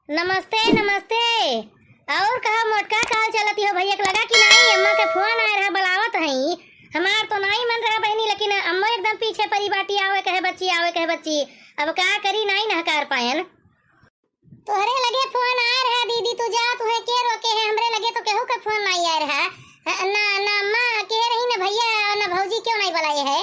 नमस्ते नमस्ते। और कहा मोटका का चलती हो भैया लगा कि नहीं? अम्मा के फोन आए रहा बुलावत हई। हमार तो नहीं मन रहा बहनी, लेकिन अम्मा एकदम पीछे परी बाटी आवे कहे बच्ची आवे कहे बच्ची। अब का करी नहीं ना कर पायन। तोहरे लगे फोन आ रहा दीदी, तू जा, तुम्हें के रोके है? हमरे लगे तो केहू का फोन नहीं आ रहा ना ना। अम्मा कह रही ना भैया ना भौजी क्यों नहीं बुलाए है?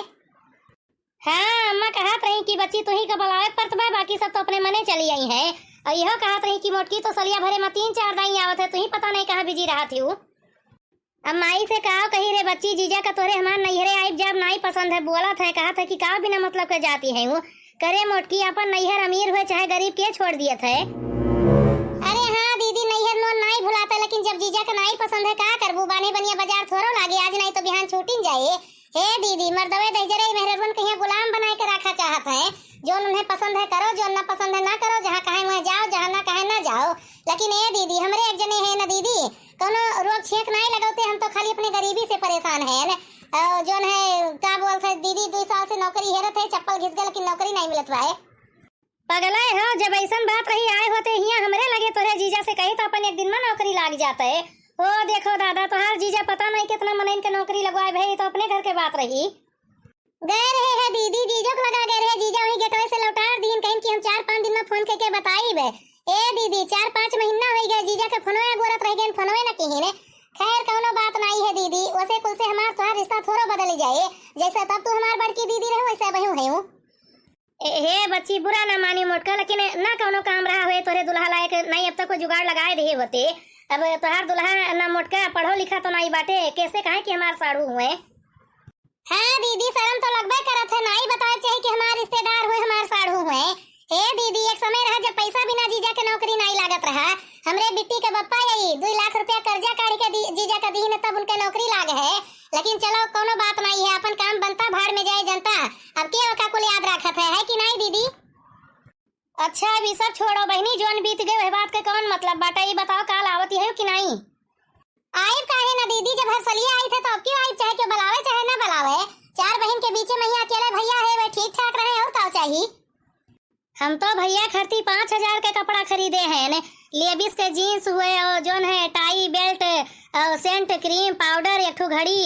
हाँ अम्मा कहत रही कि बच्ची तू ही का बुलावे पर तो बाकी सब तो अपने मने चली आई है। और यह कहत रही कि मोटकी तो सलिया भरे में 3-4 दाई आवत है, तू ही पता नहीं कहाँ बिजी रहा थी। अब माई से कहा कही रे बच्ची जीजा का तोरे हमार नैहरे आइब जब नहीं पसंद है बोलत है, कहा था कि का बिना मतलब के जाती है वो करे मोटकी अपन नैहर अमीर हुए चाहे गरीब के छोड़ दिए थे। अरे हाँ दीदी नैहर मोन नहीं भुलाता, लेकिन जब जीजा का नहीं पसंद है का करबू? बाने बनिया बाजार थोड़ो लागे, आज नहीं तो बिहान छूटिन जाए। हे दीदी मर्दवे दहजरे मेहरबन कहीं गुलाम बना के रखा चाहत है। जो उन्हें पसंद है करो, जो ना पसंद है ना करो, जहाँ कहे वहाँ जाओ, जहाँ ना कहे ना जाओ। लेकिन ये दीदी हमरे एक जने है ना दीदी, कोनो रोग छेक नहीं लगाते, हम तो खाली अपने गरीबी से परेशान है ना। जो है क्या बोलते दीदी 2 साल से नौकरी हेरत है, चप्पल घिस गए लेकिन नौकरी नहीं मिलत रहा है। पगला हो, जब ऐसा बात रही आए होते हिया हमरे लगे तोरे जीजा से कही तो अपन एक दिन में नौकरी लाग जाता है। ओ देखो दादा तोहार जीजा पता नहीं कितना मन इनके नौकरी लगवाए भाई, तो अपने घर के बात रही। गए रहे है दीदी, जीजो को लगा गए रहे, जीजा वही गेटवे से लौटा दीन कहीं कि हम 4-5 दिन में फोन करके बताई बे। ए दीदी 4-5 महीना हो गए जीजा के फोनवे गोरत रह गए, फोनवे न कहीं ने। खैर कोनो बात नहीं है दीदी, वैसे कुल से हमार तोहार रिश्ता थोड़ा बदल जाए, जैसे तब तू हमार बड़की दीदी रहे वैसे बहू है। हे बच्ची बुरा ना मानी मोटका, लेकिन ना कोनो काम रहा हुए तोरे दुल्हा लायक नहीं, अब तक कोई जुगाड़ लगाए रहे होते। अब तोहार दुल्हा ना मोटका पढ़ो लिखा तो नहीं बाटे, कैसे कहे कि हमार साड़ू हुए। हाँ दीदी शर्म तो लगबे करत है, नहीं बताए चाहे कि हमार रिश्तेदार हुए हमार साड़ू हुए। हे दीदी एक समय रहा जब पैसा बिना जीजा के नौकरी नहीं लागत रहा। हमरे बिट्टी के बप्पा यही 2 लाख रुपया कर्जा काढ़ के जीजा का दी ने तब उनके नौकरी लाग है। लेकिन चलो कोनो बात नहीं है, अपन काम बनता भाड़ में जाए जनता। अब के का कुल याद रखत है कि नहीं दीदी? अच्छा अभी सब छोड़ो बहनी, जोन बीत गए वह बात के कौन मतलब बाटा, ये बताओ काल आवती है कि नहीं? आइब काहे ना दीदी, जब हर सलिया आई थे तो अब क्यों आइब, चाहे क्यों बुलावे चाहे ना बुलावे। 4 बहन के बीच में ही अकेले भैया है, वह ठीक ठाक रहे और क्या चाहिए। हम तो भैया खर्ची 5000 के कपड़ा खरीदे हैं ने, लेडीज के जीन्स हुए और जोन है टाई बेल्ट और सेंट क्रीम पाउडर एक ठो घड़ी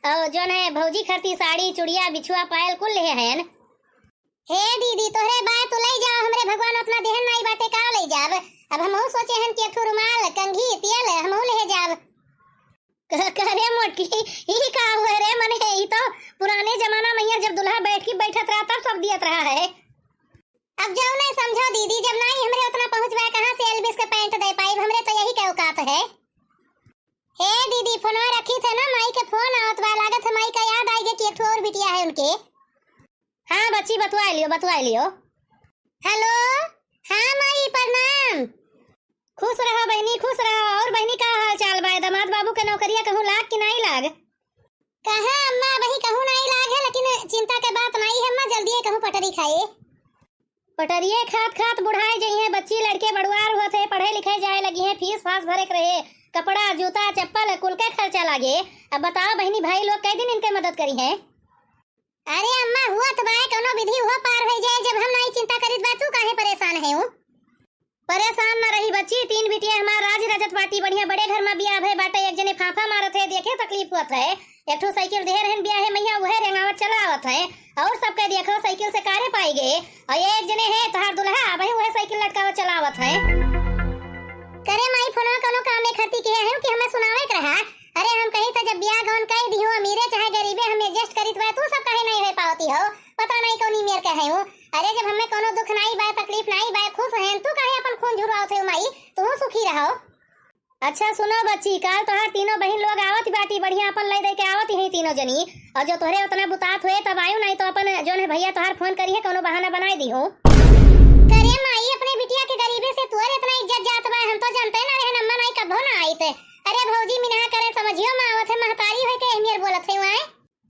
और जोन है भौजी खर्ची साड़ी चुड़िया बिछुआ पायल कुल ले हैं। हे दीदी तोहरे बात तो ले जाओ, हमरे भगवान उतना देहन नहीं बाटे का ले जाब। अब हमहू सोचे हन कि एक ठो रुमाल कंघी तेल हमहू ले जाब। करे मोटकी ही का हुए रे, मने ई तो पुराने जमाना में जब दुल्हा बैठत रहा तब सब दियत रहा है। अब जाओ नहीं समझो दीदी, जब नहीं हमरे उतना पहुंचवा कहां से एलबिस के पैंट दे पाई, हमरे तो यही के औकात है। हे दीदी फोनवा रखी थे ना, माई के फोन आवत बा, लागत है माई का याद आई गई कि एक और बिटिया है उनके। हाँ बच्ची बतवा लियो। हेलो हाँ माई प्रणाम। खुश रहो बहनी खुश रहो। और बहनी का हाल चाल बा? दामाद बाबू के नौकरिया कहूं लाग कि नहीं लाग? कहां अम्मा वही कहूं नहीं लाग है, लेकिन चिंता के बात नहीं है अम्मा, जल्दी कहूं पटरी खाए। पटरिये खात बुढ़ाए जाइए, बच्ची लड़के बड़ुआर होते पढ़े लिखे जाए लगी है, फीस फास भरे के रहे, कपड़ा जूता चप्पल कुल के खर्चा लागे। अब बताओ बहनी भाई लोग कई दिन इनके मदद करी है? अरे अम्मा हुआ तो बाय कोनो विधि हुआ पार हो जाए, जब हम नहीं चिंता करित बा तू काहे परेशान है? परेशान न रही बच्ची, 3 बिटिया हमार राज रजत बाटी बढ़िया बड़े घर में बियाह है बाटे, एक जने फाफा मारत है देखे तकलीफ होत है, एक ठो साइकिल देह रहन बियाह है मैया वह रेंगावत चलावत है, और सबके देखो साइकिल से कारे पाई गए, और ये एक जने है तोहार दुल्हा भाई वह साइकिल लटकावत चलावत है। करे माई फोनवा कोनो काम में खर्ची के है कि हमें सुनावे के रहा। अरे हम कहीं तो जब बियाह गौन कह दियो अमीरे चाहे गरीबे हम एडजस्ट करित बा, तू सब काहे नहीं हो पावती हो, पता नहीं कौनी मेर के है हूं। अरे जब हमें कोनो दुख नहीं बा तकलीफ नहीं बा खुश हैं, तू काहे अपन खून झुरवावत है माई, तू सुखी रहो। अच्छा सुनो बच्ची, काल तोहार तीनों बहन लोग आवत बाटी बढ़िया अपन ले दे के आवत ही तीनों जनी, और जो तोहरे उतना बुतात हुए तब आयु नहीं तो अपन जोन है भैया तोहार फोन करी है कोनो बहाना बनाई दी हो। करे माई अपने बिटिया के गरीबे से तोरे इतना इज्जत जात बा, हम तो जानते ना रहे अम्मा नहीं कभो ना आई थे। अरे भौजी मिना करे समझियो मावत है महतारी होय के एहमियर बोलत है वहां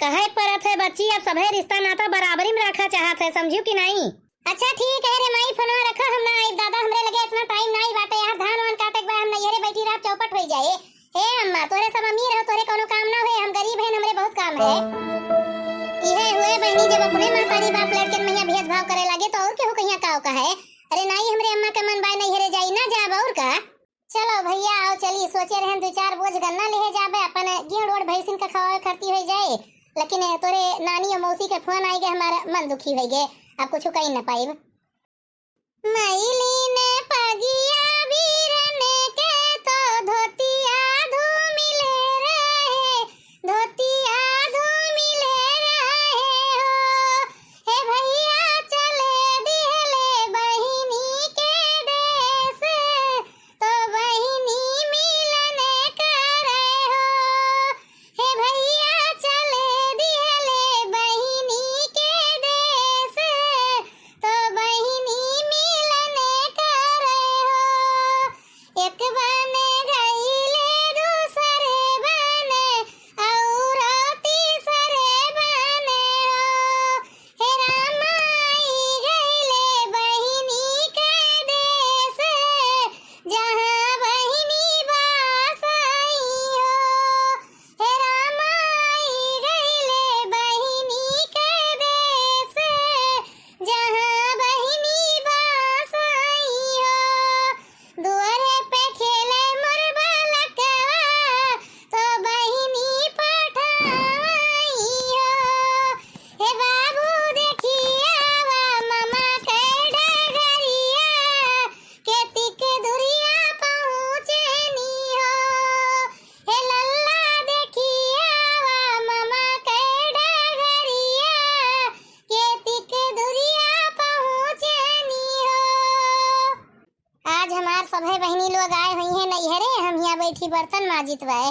कहे परत है बच्ची, अब सभे रिश्ता नाता बराबरी में रखा चाहत है, समझियो कि नहीं? अच्छा ठीक है रे माई फोनवा रखा, हम ना आई दादा, हमरे लगे इतना टाइम नहीं बाटे यार, धान वान काटे के बाद हम नैहरे बैठी रात चौपट हो जाए। हे अम्मा तोरे सब अमीर हो तोरे कोनो काम ना होए, हम गरीब हैं हमरे बहुत काम है। इहे हुए बहनी जब अपने महतारी बाप लड़के में भेदभाव करे लगे तो और केहू कहिया का है। अरे नहीं हमरे अम्मा का मन बाय नहीं हरे जाई ना जाब और का। चलो भैया आओ चली, सोचे रहन 2-4 बोझ गन्ना ले जाबे, अपन गेहूं रोड भैंसिन का खवाए खर्ती हो जाए। लेकिन तोरे नानी और मौसी के फोन आई गए, हमारा मन दुखी हो गए, अब कुछ कही न पाइब। मैली ने पगिया बीरने के तो धोतिया धूमिले रहे, धोतिया धूमिले रहे हो। हे भैया चले दिहले बहिनी के देश, तो बहिनी मिलने करे हो। हे भैया चले दिहले बहिनी के देश, तो बहिनी मिलने करे हो। एक बने गईले दूसरे बने और तीसरे बने हो। हे रामाई गईले बहिनी के देश, जहाँ बहिनी बास आई हो। हे रामाई गईले बहिनी के देश, जहाँ बहिनी बास आई हो। दुआरे पे खेले मोर बालकवा, तो बहिनी पठाई हो। हे बाबू देखियावा मामा के डगरिया, केतिक दुरिया पहुँचनी हो। हे लल्ला देखियावा मामा के डगरिया, केतिक दुरिया पहुँचनी हो। आज हमार सभे बहनी लोग आए हुई हैं नैहरे, हम यहाँ बैठी बर्तन माजित बा।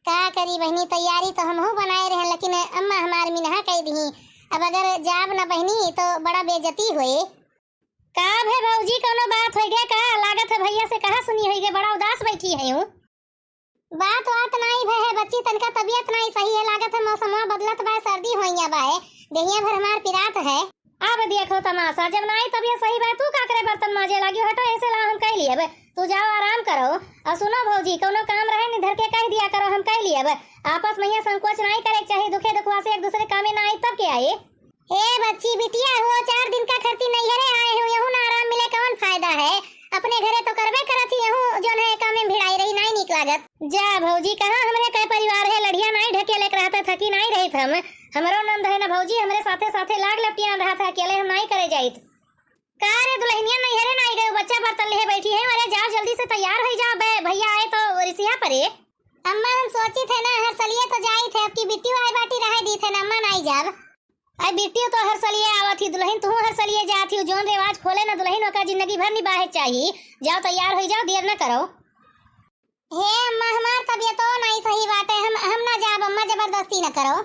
का करी बहनी, तैयारी तो हमहू बनाए रहे, लेकिन अम्मा हमार मिनहा कह दी। अब अगर जाब न बहनी तो बड़ा बेइज्जती हुए। का भे भौजी, कोनो बात हो गया का? लागत है भैया से कहा सुनी होई गए, बड़ा उदास बैठी है हूँ। बात नहीं भे है बच्ची, तनका तबीयत नहीं सही है, लागत है मौसम बदलत बा, सर्दी होइया बा, देहिया भर हमार पिरात है। अब देखो तमाशा, जब नहीं तबीयत सही बा तू का करे बर्तन माजे लगी, हटो ऐसे ला हम कह लिए। अब तू जाओ आराम करो। और सुनो भौजी, कोनो काम रहे निधर के कह दिया करो, हम कह लिए। अब आपस में यहाँ संकोच नहीं करे चाहिए, दुखे दुखवा से एक दूसरे कामे ना आई तब के आए। ए बच्ची बिटिया हो, 4 दिन का खर्ची नैहरे आए हो, यहू ना आराम मिले कौन फायदा है? अपने घरे तो करबे करत ही, यहू जोन है कामे में भिड़ाई रही नहीं निक लागत। जा भौजी, कहाँ हमरे कई परिवार है, लड़िया नहीं ढके लेकर रहता, थकी नहीं रही हम। हमरो नंद है ना भौजी, हमरे साथे साथे लाग लपटिया रहा था, अकेले हम नहीं करे जाइत। का रे दुल्हनिया नैहरे नहीं गए, बच्चा बर्तन ले बैठी है। अरे जाओ जल्दी से तैयार हो जाओ, भैया आए तो रिसिया परे। अम्मा हम सोची थे ना हर सलिए तो जाई थे, अब की बिट्टी आई बाटी रह दी थे ना, अम्मा नहीं जाब। आई बिट्टी तो हर सलिए आवत ही, दुल्हन तू हर सलिए जाती हो, जोन रिवाज खोले ना दुल्हन का जिंदगी भर निभाए चाहिए। जाओ तैयार हो जाओ, देर न करो। हे अम्मा हमार तबीयत तो नहीं सही बात है, हम ना जाब अम्मा, जबरदस्ती न करो।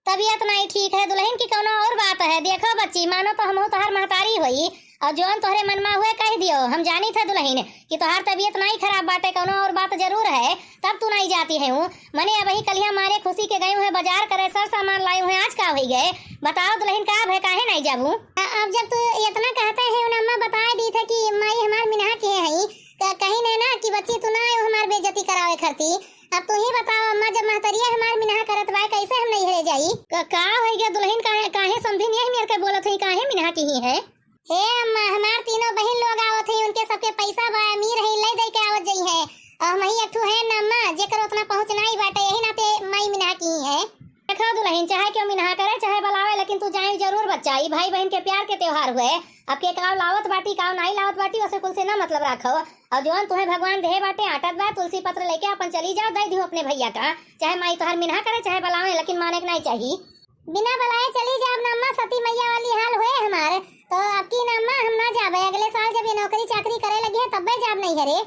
तबीयत नहीं ठीक है दुल्हन की, कोनो और बात है। देखो बच्ची, मानो तो हम तोहर महतारी हुई, और जोन तोहरे मन में हुए कह दियो। हम जानी थे दुल्हन कि तोहार तबीयत नहीं खराब बाटे, कोनो और बात जरूर है, तब तू नहीं जाती है हूँ। मने अब ही कलिया मारे खुशी के गए हुए बाजार करे, सब सामान लाए हुए, आज का हो गए। बताओ दुल्हन का है, काहे नहीं जाबू? अब जब तू इतना कहते है, अम्मा बता दी थे कि माई हमार मिनहा के है, कहीं नहीं ना कि बच्ची तू ना हमार बेइज्जती करावे खरती। अब तू ही बताओ अम्मा, जब महतरिया हमार मिनहा करत बा, कैसे हम नहीं रह जाई? का हो गया दुल्हन, काहे समझी नहीं मेरे के बोलत है, काहे मिनहा की ही है? हे अम्मा हमार तीनों बहन लोग आवत है, उनके सबके पैसा बा, अमीर है, ले दे के आवत जई है। और मही अठू है ना अम्मा, जेकर उतना पहुंचना ही बाटे, यही नाते माई मिनहा की है। देखो दुल्हन, चाहे क्यों मिनहा करे चाहे बुलावे, लेकिन तू जाए जरूर बच्चा। ई भाई बहन के प्यार के त्योहार हुए, अब के काव लावत बाटी काव नहीं लावत बाटी, उसे कुल से ना मतलब रखो। और जोन तुम्हें भगवान देहे बाटे आटत बा, तुलसी पत्र लेके अपन चली जाओ, दे दियो अपने भैया का। चाहे माई तोहर मिनहा करे चाहे बुलावे, लेकिन माने नहीं चाहिए। बिना बुलाए चली जाओ ना अम्मा, सती मैया वाली हाल हुए हमारे। तो अब की ना अम्मा हम ना जाबे, अगले साल जब ये नौकरी चाकरी करे लगी है तब जाब नहीं हरे।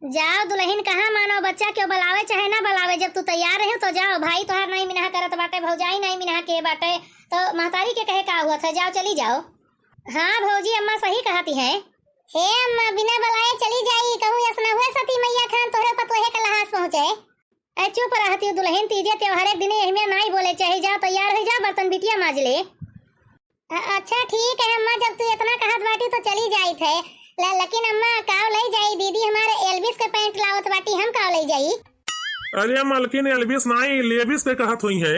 जाओ दुल्हन, कहाँ मानो बच्चा, क्यों बुलावे चाहे ना बुलावे, जब तू तैयार रहे तो जाओ। भाई तोहार नहीं मिनहा करत बाटे, भौजाई नहीं मिनहा के बाटे, तो महतारी के कहे का हुआ था, जाओ चली जाओ। हाँ भौजी, अम्मा सही कहती है। हे अम्मा, बिना बुलाए चली जाई, कहूँ यसना हुए सती मैया खान तोहरे पतोहे का लहास पहुँचे। चुप रहती हो दुल्हन, तीजे त्योहार एक दिन एहमे नहीं बोले चाहे, जाओ तैयार हो जाओ, बर्तन बिटिया माज ले। अच्छा ठीक है अम्मा, जब तू इतना कहत बाटी तो चली जाई थे, लेकिन अम्मा काव ले जाई, दीदी हमारे एल्विस के पैंट लावत बाटी, हम काव ले जाई। अरे मालकिन एल्विस नहीं लेविस के कहत हुई है।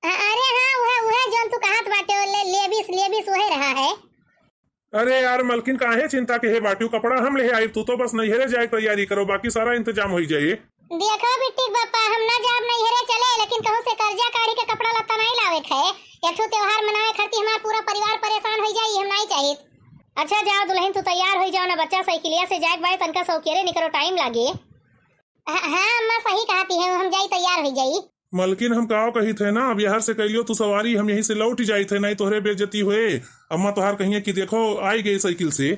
अरे हाँ वह जोन तू कहत बाटे, लेविस वही रहा है। अरे यार मलकिन काहे चिंता के है बाटू कपड़ा हम ले आई, तू तो बस नैहरे जाए तैयारी करो, बाकी सारा इंतजाम हो जाइए। देखो बिट्टी बापा, हम ना जाब नैहरे चले, लेकिन कहूं से कर्जा काढ़ी के कपड़ा लत्ता नहीं लावे खे। एठो त्योहार मनावे खातिर हमार पूरा परिवार परेशान हो जाई, हम नहीं चाहिए। अच्छा जाओ दुल्हन, तू तैयार हो जाओ ना, बच्चा साइकिलिया से जाए बाय तनका सौकेरे निकरो, टाइम लागे। हाँ अम्मा सही कहती है, हम जाई तैयार हो जाई। मलकिन हम काव कही थे ना, अब यहाँ से कैलियो तू सवारी, हम यहीं से लौट जाई थे, नहीं तोहरे बेइज्जती हुए। अम्मा तोहार कहिए कि देखो आई गई साइकिल से।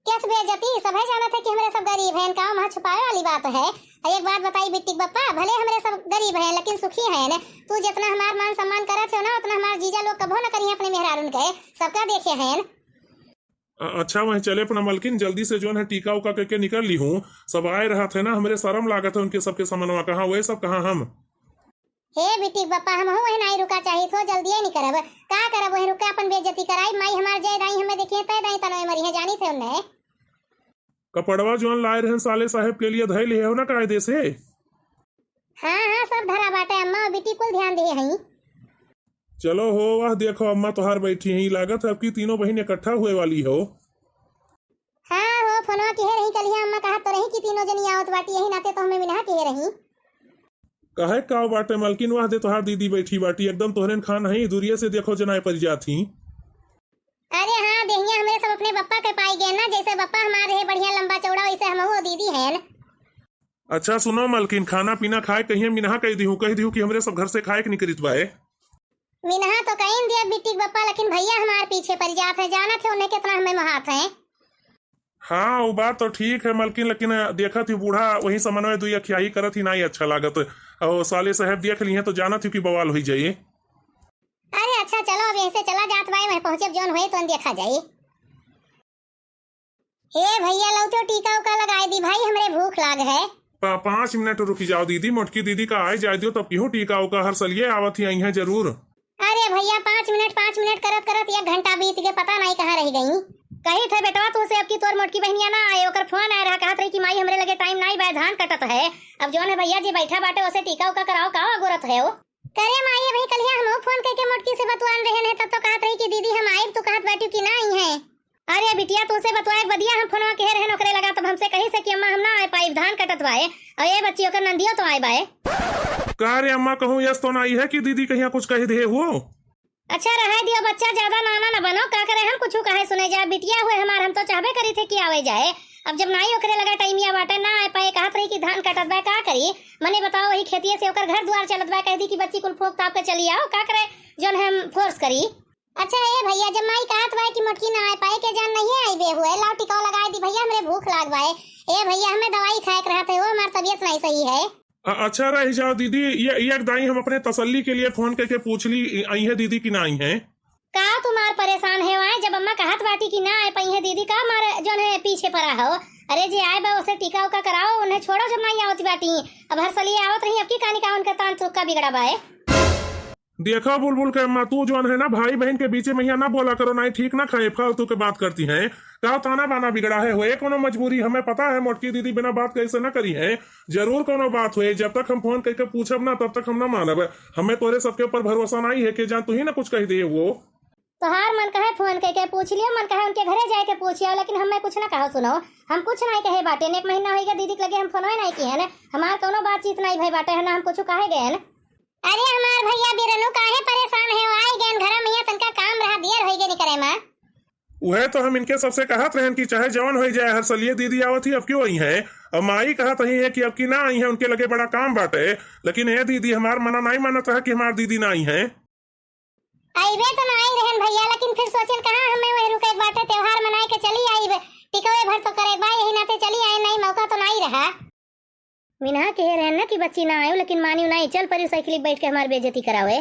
कैसे बेइज्जती, सभी जाना था कि हमारे सब गरीब हैं, काम वहाँ छुपाए वाली बात है। एक बात बताई बिट्टी बप्पा, भले हमारे सब गरीब हैं लेकिन सुखी हैं न। तू जितना हमार मान सम्मान करत हो ना, उतना हमार जीजा लोग कभो न करिए अपने मेहरारून के, सबका देखे हैं। अच्छा वहीं चले अपना मलकिन, जल्दी से जो है टीका उका करके निकल ली हूँ। सब आए रहा थे ना, हमारे शर्म लागत है उनके सबके सामनवा, कहाँ वही सब कहाँ हम। हे बिट्टी बप्पा, हम वही नहीं रुका चाहिए तो जल्दी नहीं करब, का करब वही रुका अपन बेइज्जती कराई। माई हमार जय दाई हमें देखिए तय दाई तनोय मरी है, जानी थे उन्हें। कपड़वा जोन लाए रहे साले साहब के लिए धैल है ना कायदे से। हाँ सब धरा बाटे अम्मा, बिट्टी कुल ध्यान दे हई। चलो हो वह देखो अम्मा तोहार बैठी है, लागत है आपकी तीनों बहन इकट्ठा हुए वाली हो। हाँ हो फोनवा कहे रही कलिया अम्मा, कहा तो रही कि तीनों जनी आवत बाटी, यही नाते तो हमें मिना कहे रही। काहे काव बाटे मलकिन, वह दे तोहार दीदी बैठी बाटी, एकदम तोहरे खान है, दूरिये से देखो जनाए पर जाती। अरे हाँ देहिया हमें सब अपने बप्पा के पाई गए ना, जैसे बप्पा हमारे है बढ़िया लंबा चौड़ा, वैसे हम वो दीदी हैं। अच्छा सुनो मलकिन, खाना पीना खाए कहीं मिनहा कह दी हूँ कि हमरे सब घर से खाए के नहीं करित बाए। मिनहा तो कहीं दिया बिट्टी बप्पा, लेकिन भैया हमारे पीछे पड़ जाते हैं, जाना थे उन्हें कितना हमें महात है। हाँ वो बात तो ठीक है मलकिन, लेकिन देखा थी बूढ़ा वही समन्वय दुई अखियाई करत ही नहीं अच्छा लागत, और साले साहब देख लिए तो जाना थी कि बवाल हो जाइए। अरे अच्छा चलो अब यहीं से चला जात भाई, मैं पहुंचे जोन हुए तो देखा जाए। हे भैया लो तो टीका उका लगाए दी भाई, हमरे भूख लाग है। 5 मिनट रुकी जाओ दीदी, मोटकी दीदी का आए जाए दियो, तब क्यों टीका उका हर सलिए आवत ही आई है जरूर। अरे भैया 5 मिनट करत करत 1 घंटा बीत गए, पता नहीं कहाँ रह गई। कही थे बेटवा तू से अब की तोर मोटकी बहनिया ना आए, ओकर फोन आए रहा, कहत रही कि माई हमरे लगे टाइम नहीं बा, धान कटत है। अब जोन है भैया जी बैठा बाटे उसे टीका उका कराओ, का गोरत है वो। करे माई भाई कलिया हम फोन करके मोटकी से बतवान रहे हैं, तब तो कहत रही कि दीदी हम आए, तो कहत बैठू कि ना आई है। अरे बिटिया तू से बतवाए बदिया, हम फोनवा कह रहे नौकरे लगा, तब हमसे कही से कि अम्मा हम ना आए पाई, धान कटत बाए, और ये बच्ची ओकर नंदियो तो आए बाए। का रे अम्मा कहूँ यस तो नहीं है कि दीदी कहीं कुछ कह दे वो। अच्छा रहे दियो बच्चा, ज्यादा नाना न बनो, का करे हम कुछ कहे सुने जाए। बिटिया हुए हमार, हम तो चाहबे करी थे कि आवे जाए, अब जब नहीं ओकरे लगा टाइमिया बाटे ना आए पाए, कहत रही कि धान कटत बा, का करी मने बताओ, वही खेतिए से ओकर घर द्वार चलत बा, कह दी कि बच्ची कुल फोक ताप के चली आओ, का करे जोन हम फोर्स करी। अच्छा ए भैया जब माई कहत बा कि मोटकी ना आए पाए के जान नहीं आई बे हुए, लाओ टिकाओ लगाए दी भैया, हमरे भूख लाग बाए। ए भैया हमें दवाई खाए के रहते हो, हमार तबीयत नहीं सही है। अच्छा रह जाओ दीदी, ये एक दाई हम अपने तसल्ली के लिए फोन करके पूछ ली आई है दीदी की ना आई है। का तुम्हार परेशान है वहाँ, जब अम्मा कहत बाटी कि ना आए पाई है दीदी, का मारे जो है पीछे पड़ा हो। अरे जे आए बा उसे टीका उका कराओ, उन्हें छोड़ो जब नहीं आवती बाटी, अब हर सलिए आवत रही, अब की कहानी का उनका तान तुक्का बिगड़ा बाए। देखो बुलबुल के अम्मा, तू जो है ना भाई बहन के बीच में ना बोला करो, नहीं ठीक ना खाए फालतू के बात करती हैं। का ताना बाना बिगड़ा है हुए कोनो मजबूरी, हमें पता है मोटकी दीदी बिना बात कैसे ना करी है, जरूर कोनो बात हुए, जब तक हम फोन करके पूछब ना तब तक हम ना मानब, हमें तोरे सबके ऊपर भरोसा नहीं है कि जान तू ही ना कुछ कह दे वो। तो हार मन कहे फोन करके पूछ लियो, मन कहे उनके घरे जाके पूछियो, लेकिन हमें कुछ ना कहो। सुनो हम कुछ नहीं कहे बाटे, 1 महीना हो गया दीदी के लगे हम फोन नहीं किए हैं, हमार कोनो बातचीत नहीं भाई बाटे है ना, हम कुछ कहे गए। अरे हमार भैया बिरनु काहे परेशान है, आई गए घर में, तनका काम रहा देर हो गए निकरे मां। वह तो हम इनके सबसे कहत रहे कि चाहे जवन हो जाए हर सलिए दीदी आवत ही, अब क्यों आई है। अब माई कहत ही है कि अब की ना आई है, उनके लगे बड़ा काम बाटे, लेकिन ये दीदी हमार मना नहीं मानत है कि हमार दीदी ना आई है। आईबे तो नहीं रहन भैया, लेकिन फिर सोचन कहां हमें वही रुके बाटे, त्योहार मनाए के चली आईबे, टिकवे भर तो करे बा, यही नाते चली आए, नहीं मौका तो नहीं रहा। मिनहा कह रहे ना कि बच्ची ना आयो, लेकिन मानियो नहीं, चल परी साइकिल बैठ के हमारी बेइज्जती करावे।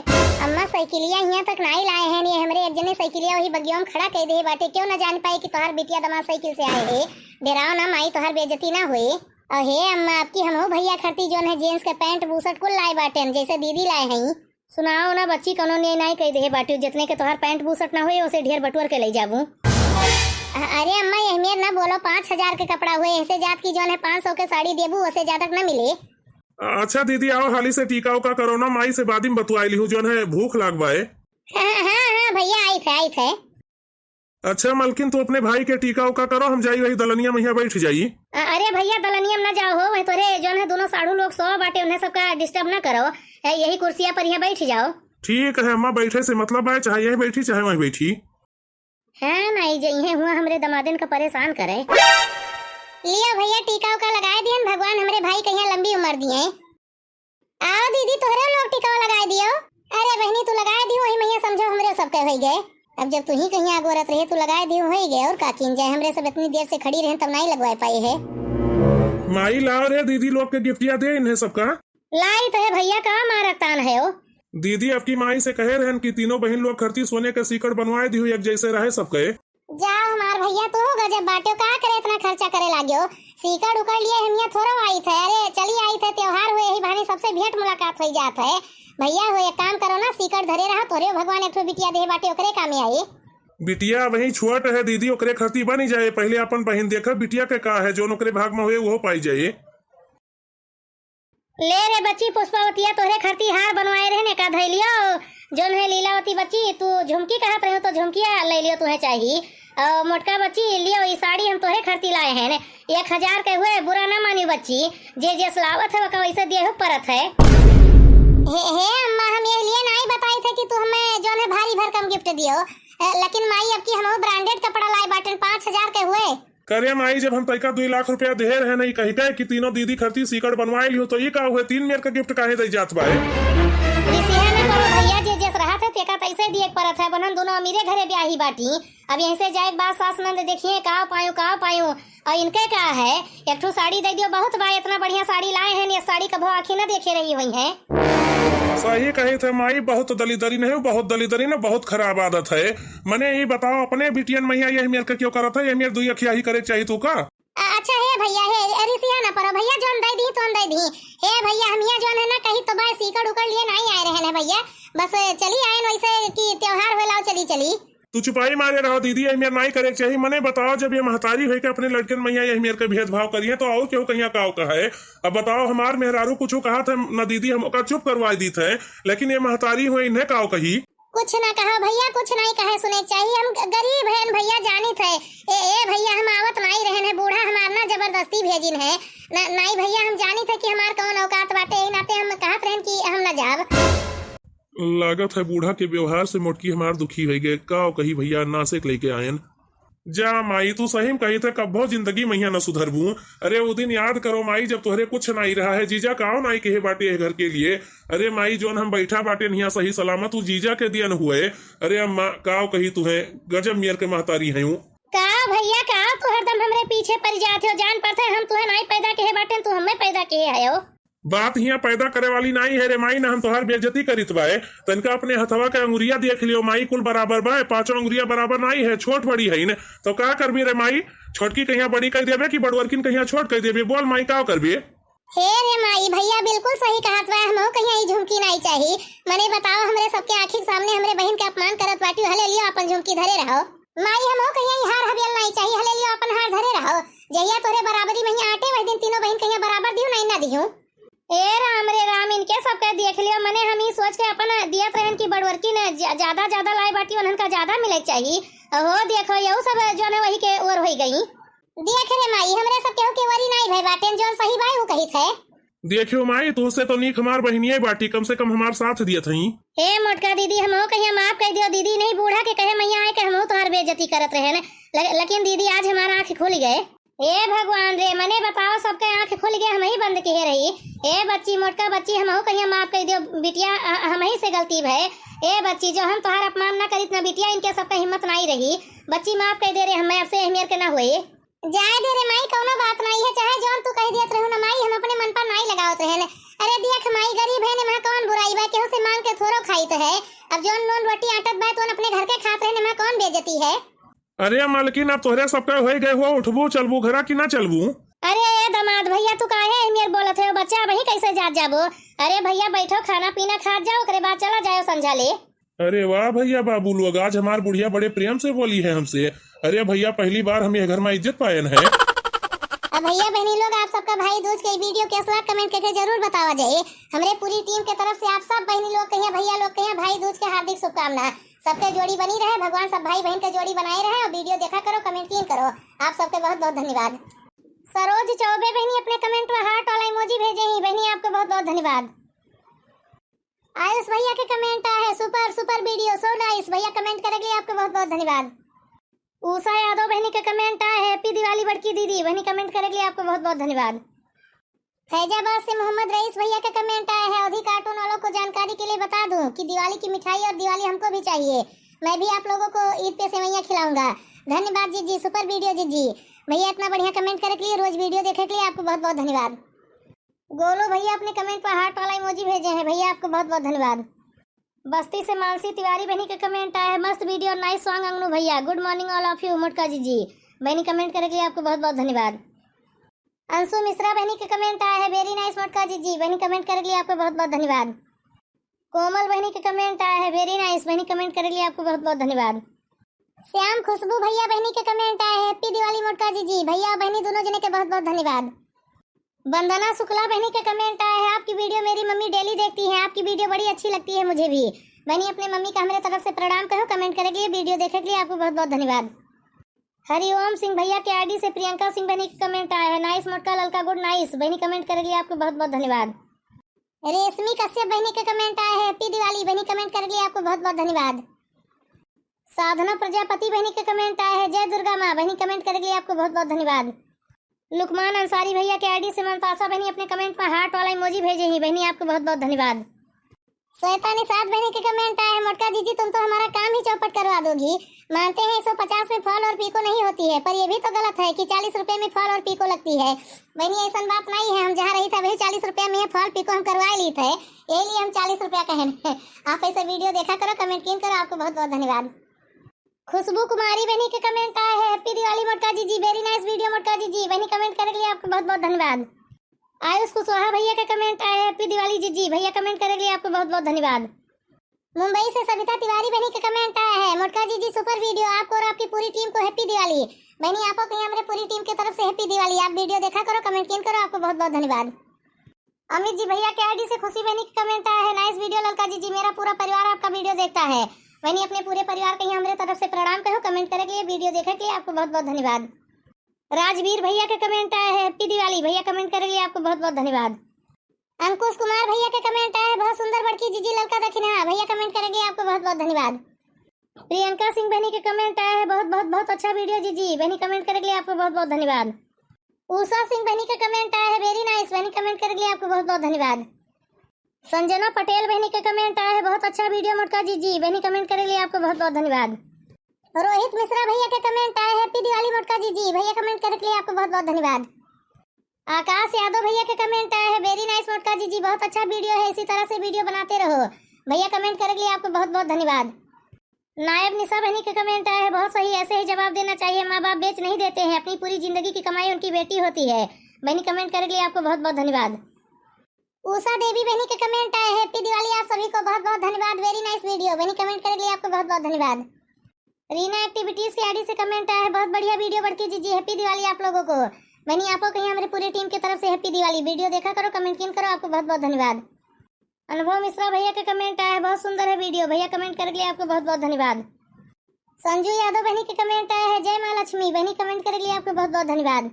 अम्मा साइकिलिया यहाँ तक नहीं लाए हैं, ये हमरे एक जने साइकिलिया वही बगियों में खड़ा कह दे बाटे, क्यों ना जान पाए कि तोहार बिटिया दमा साइकिल से आए है, डराओ ना माई तोहार बेइज्जती ना हुई। और हे अम्मा आपकी हम हो भैया खरती जोन है जींस के पैंट बूसट कुल लाए बाटे, जैसे दीदी लाए हैं। सुनाओ ना बच्ची, कोनो नहीं कह दे बाटी, जितने के तोहार पैंट बूसट ना हुए उसे ढेर बटुर के ले जाबू। अरे अम्मा ये ना बोलो, 5000 के कपड़ा हुए, ऐसे जात की जोन है 500 के साड़ी देबू, उसे ज्यादा न मिले। अच्छा दीदी आओ हाली से टीका उका करो ना, माई से बादी में बतवाई ली हूँ, जो है भूख लाग बाए। हाँ भैया आई थे। अच्छा मालकिन, तू अपने भाई के टीका उका करो, हम जाई वही दलनिया मैया बैठ जाई। अरे भैया दलनियम ना जाओ हो, वही तोरे जो है दोनों साढ़ू लोग सो बाटे, उन्हें सबका डिस्टर्ब ना करो। यही कुर्सिया पर यहाँ बैठ जाओ। ठीक है अम्मा, बैठे से मतलब है, चाहे यही बैठी चाहे वहीं बैठी। है नहीं जइहे हुआ हमरे दमादन का परेशान करे। लियो भैया टीका उका लगाए दिए, भगवान हमरे भाई कहीं लंबी उम्र दिए। आओ दीदी तोहरे लोग टीका लगाए दियो। अरे बहनी तू लगाए दी वही मैया, समझो हमरे सबके हो गए। अब जब तू ही कहीं आगोरत रहे, तू लगाए दी हो गए और का किन जाए, हमरे सब इतनी देर से खड़ी रहे तब नहीं लगवाए पाई है। माई लाओ रे दीदी लोग के गिफ्टिया दे इन्हें सबका। लाई तो है भैया, का मारा तान है वो। दीदी आपकी माई से कहे रहन कि तीनों बहन लोग खरती सोने के सीकड़ बनवाए दी हुई, एक जैसे रहे सबके। जाओ हमार भैया तो होगा जब बाटो का करे इतना खर्चा करे लाग्यो। सीकड़ उकड़ लिए हम यहाँ थोड़ा आई थे, अरे चली आई थे, त्योहार हुए ही बहाने सबसे भेंट मुलाकात हो जात है। भैया हो एक काम करो ना, सीकड़ धरे रहा तोरे भगवान एक बिटिया दे बाटे ओकरे कामे आई। बिटिया वही छुअट है दीदी, ओकरे खरती बनी जाए, पहले अपन बहन देखो बिटिया के का है, जो ओकरे भाग में हुए वो पाई जाए। ले रे बच्ची पुष्पावतिया तोरे खरती हार बनवाए रहने का धैलियो। जोन है लीलावती बच्ची, तू झुमकी कहत रहे हो तो झुमकिया ले लियो, तुम्हें चाहिए। और मोटका बच्ची लियो ये साड़ी हम तोरे खरती लाए हैं, 1000 के हुए, बुरा ना मानी बच्ची, जे सलावत है वका वैसे दिए परत है। हे अम्मा, हम ये लिए नहीं बताई थे कि तू हमें जो है भारी भरकम गिफ्ट दियो, लेकिन माई अब की हम ब्रांडेड कपड़ा लाए बाटन 5000 के हुए। करे माई, जब हम तैका 2 लाख रुपया दे रहे नहीं कही का कि तीनों दीदी खरती सीकड़ बनवाए लियो, तो ये का हुए 3 मेर का गिफ्ट काहे दे जात बाए। भैया जे रहा था तेका तैसे दिए परत है, बनन दोनों अमीरे घरे ब्याही बाटी। अब यहीं से जाए बात सास नंद देखिए का पायूं और इनके का है, एक ठो साड़ी दे दियो बहुत बा, इतना बढ़िया साड़ी लाए हैं, ये साड़ी कभो आंखें ना देखे रही हुई है। सही कही थे माई, बहुत दलिदरी नहीं, बहुत दलिदरी ना बहुत खराब आदत है। मने ये बताओ अपने बिटियन मैया यही मेर का क्यों करत है, ये मेर 2 अखिया ही करे चाहिए तू का। अच्छा है भैया, है रिसिया ना परो भैया, जोन दे दी तो दे दी। हे भैया हम यहाँ जोन है ना कहीं तो बाय सीकड़ उकड़ लिए नहीं आए रहे भैया, बस चली आए वैसे कि त्योहार हो लाओ चली। तू चुपाई मारे रहो दीदी, यही मेर नहीं करे चाहिए। मने बताओ जब ये महतारी हुई के अपने लड़कन मैया यही मेर के भेदभाव करिए तो आओ क्यों कहीं का है। अब बताओ हमार मेहरारू कुछ कहा था न दीदी, हम चुप करवा दी थे, लेकिन ये महतारी हुई इन्हें का कही कुछ ना कहा भैया, कुछ नहीं कहे सुने चाहिए, हम गरीब हैं भैया जानी थे। ए भैया हम आवत नहीं रहन है, बूढ़ा हमार ना जबरदस्ती भेजिन है नहीं भैया, हम जानी थे कि हमार कौन औकात बाटे, ई नाते हम कहत रहन कि हम न जाब। लागत है बूढ़ा के व्यवहार से मोटकी हमार दुखी हो गए, का कही भैया नासिक लेके आयन। जा माई तू सही में कही थे कब्बो जिंदगी मैया न सुधरबू। अरे वो दिन याद करो माई जब तुहरे कुछ नहीं रहा है, जीजा काओ नहीं कहे बाटे घर के लिए। अरे माई जोन हम बैठा बाटे नहीं सही सलामत, तू जीजा के दिया न हुए। अरे अम्मा काओ कही तुहे गजब मियर के महतारी है का भैया का तू हरदम हमरे पीछे पड़ जाते हो, जान पड़ते हम तुहे नहीं पैदा कहे बाटे, तू हमें पैदा कहे आयो। बात यहाँ पैदा करे वाली नहीं है रे माई, ना हम तोहार बेइज्जती करित बाए। तनका अपने हथवा के अंगुरिया देख लियो माई, कुल बराबर बाए, 5 अंगुरिया बराबर नहीं है, छोट बड़ी है न तो का करबी रे माई, छोटकी कहिया बड़ी कर देबे कि बड़वरकिन कहिया छोट कर देबे, बोल माई का करबी। हे रे माई भैया बिल्कुल सही कहत बा, हमो कहिया ई झुमकी नहीं चाहिए। मने बताओ हमरे सबके आंखी सामने हमरे बहन के अपमान करत बाटी, हले लियो अपन झुमकी धरे रहो। माई हमो कहिया ई हार हबियल नहीं चाहिए, हले लियो अपन हार धरे रहो। जहिया तोरे बराबरी में आटे वही दिन तीनों बहन कहिया बराबर दियो नहीं ना दियो। ए राम रे राम, इनके सबके देख लियो, मने हम ही सोच के अपन दियत रहन की बड़वरकी ने ज्यादा लाई बाटी, उन्हन का ज्यादा मिले चाहिए। हो देखो यहू सब जो है वही के ओर हो गई। देख रे माई हमरे सब केहू के वरी नहीं भाई बाटे, जोन सही भाई वो कही थे। देखियो माई तू से तो नीक हमार बहनिये बाटी, कम से कम हमार साथ दिया थी। हे मोटका दीदी हमो कहिया माफ कर दियो, दीदी नहीं बूढ़ा के कहे मैया आए के हमो तोहार बेइज्जती करत रहे न, लेकिन दीदी आज हमारा आंख खुल गए। ए भगवान रे, मने बताओ सबके आंख खुल गए, हम ही बंद किए रही। ए बच्ची मोटका बच्ची हमहू कहिया माफ कर दियो बिटिया, हम ही से गलती भय। ए बच्ची जो हम तोहार अपमान ना करित न बिटिया, इनके सबका हिम्मत नहीं रही, बच्ची माफ कर दे रे, हमें अब से मेर के ना हुए। जाए दे रे माई, कोनो बात नहीं है, चाहे जोन तू कह दियत रहू ना माई, हम अपने मन पर नहीं लगावत रहे। अरे देख माई गरीब है ने, वहाँ कौन बुराई बा, केहू से मांग के थोड़ो खाई तो है। अब जोन नून रोटी आटत बा तो अपने घर के खात रहे, वहाँ कौन बेइज्जती है। अरे मालकिन अब तोहरे सबका हो गए हो, उठबू चलबू घरा की ना चलबू। अरे दमाद भैया तू काहे मेर बोलत है, बच्चा वही कैसे जात जाबो। अरे भैया बैठो खाना पीना खा जाओ, ओकरे बाद चला जाओ संझा ले। अरे वाह भैया बाबू लोग, आज हमार बुढ़िया बड़े प्रेम से बोली है हमसे। अरे भैया पहली बार हम ये घर में इज्जत पायन है। अब भैया बहनी लोग आप सबका भाई दूज के वीडियो कैसा लगा कमेंट करके जरूर बतावा जाए। हमारे पूरी टीम के तरफ से आप सब बहनी लोग कहिए भैया लोग कहिए भाई दूज के हार्दिक शुभकामनाएं। सबके जोड़ी बनी रहे, भगवान सब भाई बहन के जोड़ी बनाए रहे। और वीडियो देखा करो, कमेंट किया करो। आप सबके बहुत बहुत धन्यवाद। सरोज चौबे बहनी अपने कमेंट में हार्ट वाला इमोजी भेजे ही, बहनी आपको बहुत बहुत धन्यवाद। आयुष भैया के कमेंट आए हैं, super super video, so nice. भैया कमेंट करेंगे, आपको बहुत बहुत धन्यवाद। उषा यादव बहनी के कमेंट आए, हैप्पी दिवाली बड़की दीदी, बहनी कमेंट करेंगे, आपको बहुत बहुत धन्यवाद। फैजाबाद से मोहम्मद रईस भैया के कमेंट आए हैं, अवधि कार्टून वालों को जानकारी के लिए बता दूं कि दिवाली की मिठाई और दिवाली हमको भी चाहिए। मैं भी आप लोगों को ईद पे सेवैयां खिलाऊंगा। धन्यवाद जी जी, सुपर वीडियो जी जी। भैया इतना बढ़िया कमेंट करे के लिए, रोज वीडियो देखने के लिए आपको बहुत बहुत धन्यवाद। गोलू भैया अपने कमेंट पर हार्ट वाला इमोजी भेजे हैं, भैया आपको बहुत बहुत धन्यवाद। बस्ती से मानसी तिवारी बहनी का कमेंट आया है, मस्त वीडियो नाइस सॉन्ग अंगनू भैया, good morning all of you मोटका जी जी, बहनी कमेंट करेंगे, आपको बहुत बहुत धन्यवाद। अंशु मिश्रा बहनी के कमेंट आया है, वेरी नाइस मोटका जी जी, बहनी कमेंट करेंगे, आपको बहुत बहुत धन्यवाद। कोमल बहनी के कमेंट आया है, वेरी नाइस, बहनी कमेंट करेंगे, आपको बहुत बहुत धन्यवाद। श्याम खुशबू भैया बहनी के कमेंट आए, हैप्पी दिवाली मोटका जी जी, भैया बहनी दोनों जने के बहुत बहुत धन्यवाद। वंदना शुक्ला बहनी के कमेंट आए हैं, आपकी वीडियो मेरी मम्मी डेली देखती है, आपकी वीडियो बड़ी अच्छी लगती है मुझे भी। बहनी अपने मम्मी का हमारे तरफ से प्रणाम कहो, कमेंट करेंगे, वीडियो देखने के लिए आपको बहुत बहुत धन्यवाद। हरिओम सिंह भैया के आईडी से प्रियंका सिंह बहनी का कमेंट आया है, नाइस मोटका ललका गुड नाइस, बहनी कमेंट करेंगे, आपको बहुत बहुत धन्यवाद। रेशमी कश्यप बहनी के कमेंट आए हैं, हैप्पी दिवाली, बहनी कमेंट करेंगे, आपको बहुत बहुत धन्यवाद। साधना प्रजापति बहनी के कमेंट आए हैं, जय दुर्गा माँ, बहनी कमेंट करेंगे, आपको बहुत बहुत धन्यवाद। लुकमान अंसारी भैया के आईडी से मनतासा बहनी अपने कमेंट में हार्ट वाला इमोजी भेजे ही, बहनी आपको बहुत बहुत धन्यवाद। श्वेता निषाद बहनी के कमेंट आए हैं, मोटका जी जी तुम तो हमारा काम ही चौपट करवा दोगी। मानते हैं 150 में फॉल और पीको नहीं होती है, पर ये भी तो गलत है कि 40 रुपए में फॉल और पीको लगती है। बहनी ऐसा बात नहीं है, हम जहाँ रही था वही 40 रुपया में फॉल पीको हम करवा ली थे, यही लिए हम 40 रुपया कहे। आप ऐसे वीडियो देखा करो, कमेंट किन करो, आपको बहुत बहुत धन्यवाद। खुशबू कुमारी बहनी के कमेंट आए हैं, हैप्पी दिवाली मोटका जी जी, वेरी नाइस वीडियो मोटका जी जी, बहनी कमेंट करेंगे, आपको बहुत बहुत धन्यवाद। आयुष कुशवाहा भैया का कमेंट आया है, हैप्पी दिवाली जी जी, भैया कमेंट करेंगे, आपको बहुत बहुत धन्यवाद। मुंबई से सविता तिवारी बहनी का कमेंट आया है, मोटका जी जी सुपर वीडियो, आपको और आपकी पूरी टीम को हैप्पी दिवाली। बहनी आपको कहीं हमारे पूरी टीम की तरफ से हैप्पी दिवाली। आप वीडियो देखा करो, कमेंट किन करो, आपको बहुत बहुत धन्यवाद। अमित जी भैया के आईडी से खुशी बहनी का कमेंट आया है, नाइस वीडियो ललका जी जी, मेरा पूरा परिवार आपका वीडियो देखता है। बहनी अपने पूरे परिवार के हमारे तरफ से प्रणाम कहो, कमेंट करेंगे, वीडियो देखने के लिए आपको बहुत बहुत धन्यवाद। राजवीर भैया का कमेंट आया है, हैप्पी दिवाली, भैया कमेंट करेंगे, आपको बहुत बहुत धन्यवाद। अंकुश कुमार भैया के कमेंट आया है, बहुत सुंदर बड़की जीजी ललका दक्षिणा, भैया कमेंट करेंगे, आपको बहुत बहुत धन्यवाद। प्रियंका सिंह बहनी के कमेंट आया है, बहुत बहुत बहुत अच्छा वीडियो जीजी, बहनी कमेंट करेंगे, आपको बहुत बहुत धन्यवाद। उषा सिंह बहनी के कमेंट आया है, वेरी नाइस, बहनी कमेंट करेंगे, आपको बहुत बहुत धन्यवाद। संजना पटेल बहनी के कमेंट आया है, बहुत अच्छा वीडियो मोटका जी जी, बहनी कमेंट करेंगे, आपको बहुत बहुत धन्यवाद। रोहित मिश्रा भैया के कमेंट आए, हैप्पी दिवाली मोटका जी जी, भैया कमेंट करेंगे, आपको बहुत बहुत धन्यवाद। आकाश यादव भैया के कमेंट आए हैं, वेरी नाइस मोटका जी जी, बहुत अच्छा वीडियो है, इसी तरह से वीडियो बनाते रहो, भैया कमेंट करेंगे, आपको बहुत बहुत धन्यवाद। नायब निशा बहनी के कमेंट आए हैं, बहुत सही, ऐसे ही जवाब देना चाहिए, माँ बाप बेच नहीं देते हैं, अपनी पूरी जिंदगी की कमाई उनकी बेटी होती है, बहनी कमेंट करेंगे, आपको बहुत बहुत धन्यवाद। उषा देवी बहनी के कमेंट आए, हैप्पी दिवाली आप सभी को, बहुत बहुत धन्यवाद, वेरी नाइस वीडियो, बहनी कमेंट करेंगे, आपको बहुत बहुत धन्यवाद। रीना एक्टिविटीज के आईडी से कमेंट आया है, बहुत बढ़िया वीडियो बड़की जी जी, हैप्पी दिवाली आप लोगों को। बहनी आपको कहीं हमारे पूरी टीम की तरफ से हैप्पी दिवाली, वीडियो देखा करो, कमेंट किन करो, आपको बहुत बहुत धन्यवाद। अनुभव मिश्रा भैया का कमेंट आया है, बहुत सुंदर है वीडियो, भैया कमेंट करेंगे, आपको बहुत बहुत धन्यवाद। संजू यादव बहनी के कमेंट आया है, जय माँ लक्ष्मी, बहनी कमेंट करेंगे, आपको बहुत बहुत धन्यवाद।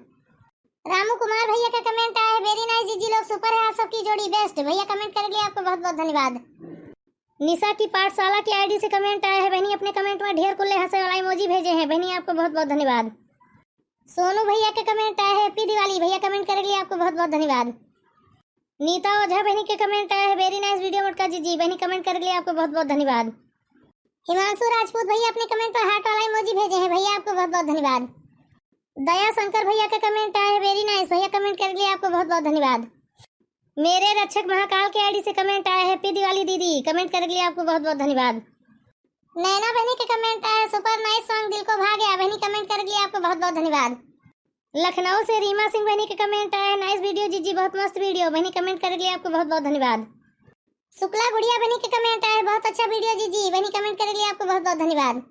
रामू कुमार भैया का कमेंट आया है, वेरी नाइस जीजी लोग सुपर है, आप सबकी जोड़ी बेस्ट, भैया कमेंट करेंगे, आपको बहुत बहुत धन्यवाद। निशा की पाठशाला की आईडी से कमेंट आया है, बहनी अपने कमेंट में ढेर कुल्ले हंसे वाला इमोजी भेजे हैं, बहनी आपको बहुत बहुत धन्यवाद। सोनू भैया के कमेंट आया है, हैप्पी दिवाली, भैया कमेंट करेंगे, आपको बहुत बहुत धन्यवाद। नीता ओझा बहनी के कमेंट आया है, वेरी नाइस वीडियो मोटका जी जी, बहनी कमेंट करेंगे, आपको बहुत बहुत धन्यवाद। हिमांशु राजपूत भैया अपने कमेंट पर हार्ट वाला इमोजी भेजे हैं, भैया आपको बहुत बहुत धन्यवाद। दया शंकर भैया का कमेंट आया है, वेरी नाइस, भैया कमेंट करेंगे, आपको बहुत बहुत धन्यवाद। मेरे रक्षक महाकाल के आईडी से कमेंट आया है, हैप्पी दिवाली दीदी, कमेंट करेंगे, आपको बहुत बहुत धन्यवाद। नैना बहनी के कमेंट आया है, सुपर नाइस सॉन्ग, दिल को भा गया, बहनी कमेंट करेंगे, आपको बहुत बहुत धन्यवाद। लखनऊ से रीमा सिंह बहनी के कमेंट आया है, नाइस वीडियो जीजी, बहुत मस्त वीडियो, बहनी कमेंट करेंगे, आपको बहुत बहुत धन्यवाद। शुक्ला गुड़िया बहनी के कमेंट आया है, बहुत अच्छा वीडियो जीजी, बहनी कमेंट करेंगे, आपको बहुत बहुत धन्यवाद।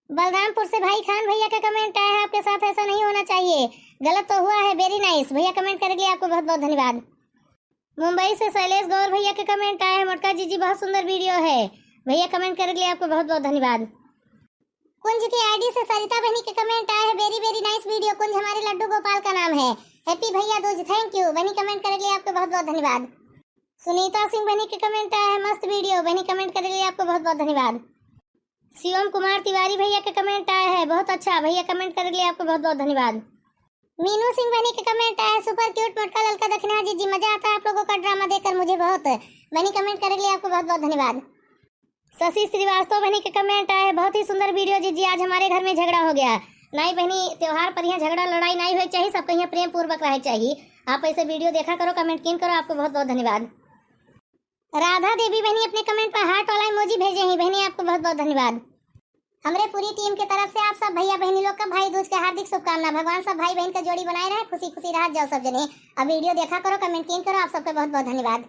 बलरामपुर से भाई खान भैया का कमेंट आया है, आपके साथ ऐसा नहीं होना चाहिए, गलत तो हुआ है, वेरी नाइस, भैया कमेंट करेंगे, आपको बहुत बहुत धन्यवाद। मुंबई से शैलेश गौर भैया के कमेंट आए हैं, मोटका जी जी बहुत सुंदर वीडियो है, भैया कमेंट करने के लिए आपको बहुत बहुत धन्यवाद। कुंज की आईडी से सरिता बहनी के कमेंट आए हैं, वेरी वेरी नाइस वीडियो। कुंज हमारे लड्डू गोपाल का नाम है। हैप्पी भैया दूज, थैंक यू बहनी, कमेंट करने के लिए आपको बहुत बहुत धन्यवाद। सुनीता सिंह बहनी के कमेंट आए हैं, मस्त वीडियो बहनी, कमेंट करने के लिए आपको बहुत बहुत धन्यवाद। शिवम कुमार तिवारी भैया के कमेंट आए हैं, बहुत अच्छा भैया, कमेंट करने के लिए आपको बहुत बहुत धन्यवाद। मीनू सिंह बहनी के कमेंट आए, सुपर क्यूट मोटका ललका दक्षिणा जी, मजा आता है आप लोगों का ड्रामा देखकर मुझे बहुत, बहनी कमेंट करने के लिए आपको बहुत बहुत धन्यवाद। शशि श्रीवास्तव बहनी के कमेंट आए, बहुत ही सुंदर वीडियो जी, आज हमारे घर में झगड़ा हो गया। नहीं बहनी, त्योहार पर यहाँ झगड़ा लड़ाई नहीं होनी चाहिए, सबको यहाँ प्रेम पूर्वक रहना चाहिए। आप ऐसे वीडियो देखा करो, कमेंट किन करो, आपको बहुत बहुत धन्यवाद। राधा देवी बहनी अपने कमेंट पर हार्ट वाला इमोजी भेजे हैं, बहनी आपको बहुत बहुत धन्यवाद। हमारे पूरी टीम की तरफ से आप सब भैया बहनी लोग का भाई दूज के हार्दिक शुभकामना। भगवान सब भाई बहन का जोड़ी बनाए रहे, खुशी खुशी रह जाओ सब जने। अब वीडियो देखा करो, कमेंट किन करो, आप सबका बहुत बहुत धन्यवाद।